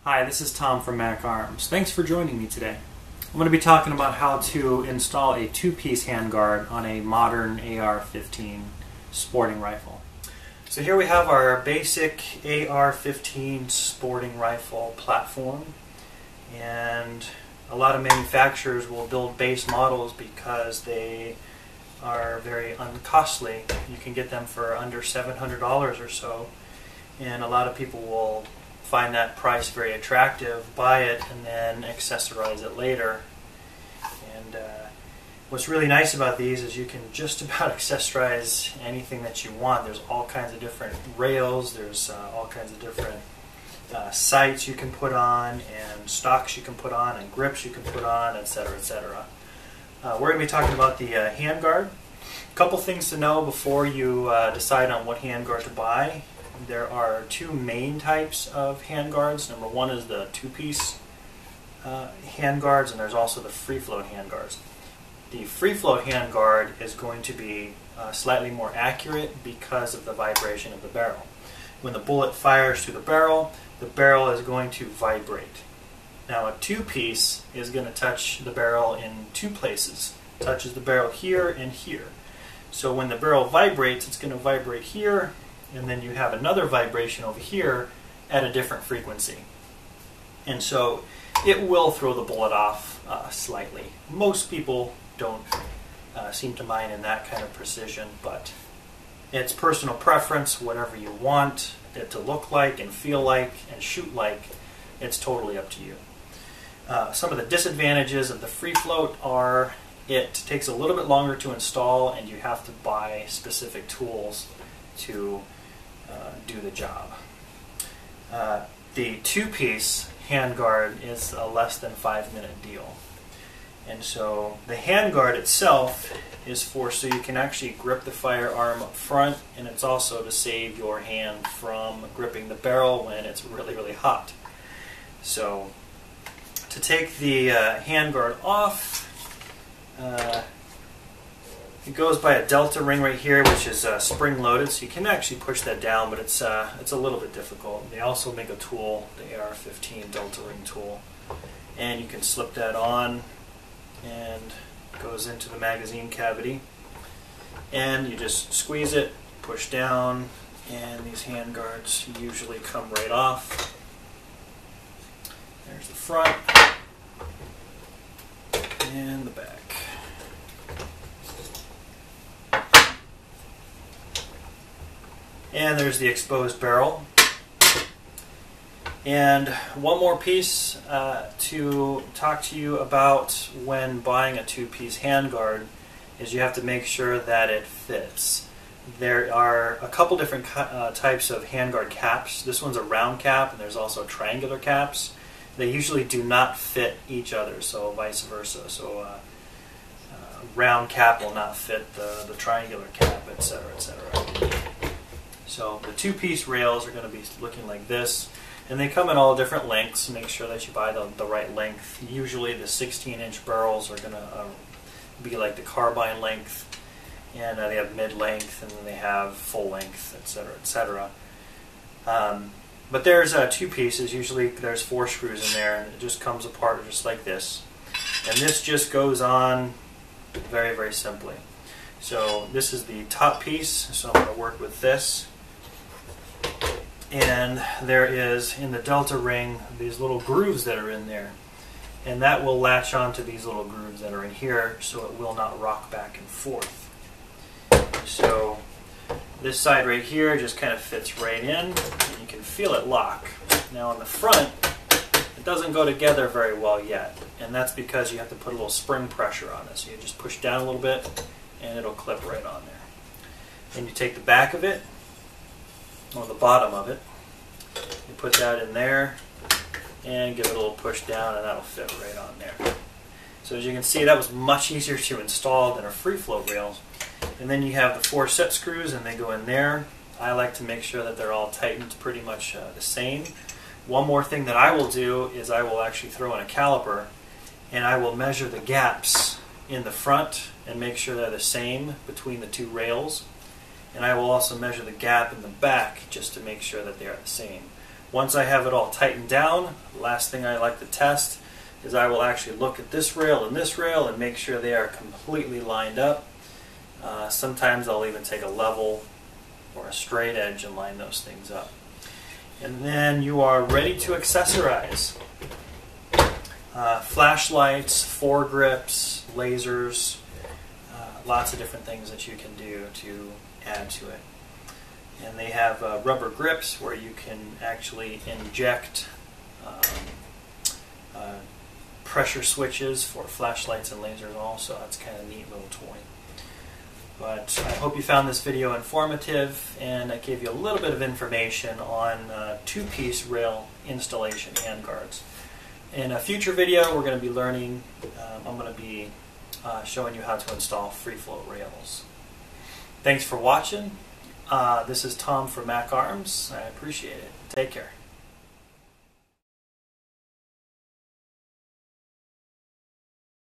Hi, this is Tom from Mac Arms. Thanks for joining me today. I'm going to be talking about how to install a two-piece handguard on a modern AR15 sporting rifle. So here we have our basic AR15 sporting rifle platform, and a lot of manufacturers will build base models because they are very uncostly. You can get them for under $700 or so, and a lot of people will find that price very attractive, buy it, and then accessorize it later. And what's really nice about these is you can just about accessorize anything that you want. There's all kinds of different rails, there's all kinds of different sights you can put on, and stocks you can put on, and grips you can put on, etc., etc. We're going to be talking about the handguard. A couple things to know before you decide on what handguard to buy. There are two main types of handguards. Number one is the two-piece handguards, and there's also the free-float handguards. The free-float handguard is going to be slightly more accurate because of the vibration of the barrel. When the bullet fires through the barrel is going to vibrate. Now a two-piece is going to touch the barrel in two places. It touches the barrel here and here. So when the barrel vibrates, it's going to vibrate here, and then you have another vibration over here at a different frequency. And so it will throw the bullet off slightly. Most people don't seem to mind in that kind of precision, but it's personal preference. Whatever you want it to look like and feel like and shoot like, it's totally up to you. Some of the disadvantages of the free float are it takes a little bit longer to install, and you have to buy specific tools to do the job. The two-piece handguard is a less than 5-minute deal. And so the handguard itself is so you can actually grip the firearm up front, and it's also to save your hand from gripping the barrel when it's really, really hot. So to take the handguard off, it goes by a delta ring right here, which is spring-loaded, so you can actually push that down, but it's a little bit difficult. They also make a tool, the AR15 delta ring tool, and you can slip that on, and it goes into the magazine cavity, and you just squeeze it, push down, and these handguards usually come right off. There's the front and the back. And there's the exposed barrel. And one more piece to talk to you about when buying a two-piece handguard is you have to make sure that it fits. There are a couple different types of handguard caps. This one's a round cap, and there's also triangular caps. They usually do not fit each other, so vice versa. So a round cap will not fit the triangular cap, etc., etc. So the two-piece rails are going to be looking like this, and they come in all different lengths. Make sure that you buy the right length. Usually the 16-inch barrels are going to be like the carbine length, and they have mid-length, and then they have full length, etc., etc. But there's two pieces. Usually there's 4 screws in there, and it just comes apart just like this. And this just goes on very, very simply. So this is the top piece, so I'm going to work with this. And there is, in the delta ring, these little grooves that are in there. And that will latch onto these little grooves that are in here, so it will not rock back and forth. So this side right here just kind of fits right in, and you can feel it lock. Now on the front, it doesn't go together very well yet, and that's because you have to put a little spring pressure on it. So you just push down a little bit, and it'll clip right on there. And you take the back of it, or the bottom of it, you put that in there, and give it a little push down, and that'll fit right on there. So as you can see, that was much easier to install than a free float rail. And then you have the 4 set screws, and they go in there. I like to make sure that they're all tightened pretty much the same. One more thing that I will do is I will actually throw in a caliper, and I will measure the gaps in the front and make sure they're the same between the 2 rails. And I will also measure the gap in the back just to make sure that they are the same. Once I have it all tightened down, the last thing I like to test is I will actually look at this rail and make sure they are completely lined up. Sometimes I'll even take a level or a straight edge and line those things up. And then you are ready to accessorize. Flashlights, foregrips, lasers, lots of different things that you can do to add to it. And they have rubber grips where you can actually inject pressure switches for flashlights and lasers also. That's kind of a neat little toy. But I hope you found this video informative, and I gave you a little bit of information on two-piece rail installation handguards. In a future video, we're going to be learning, I'm going to be showing you how to install free float rails. Thanks for watching. This is Tom for Mac Arms. I appreciate it. Take care.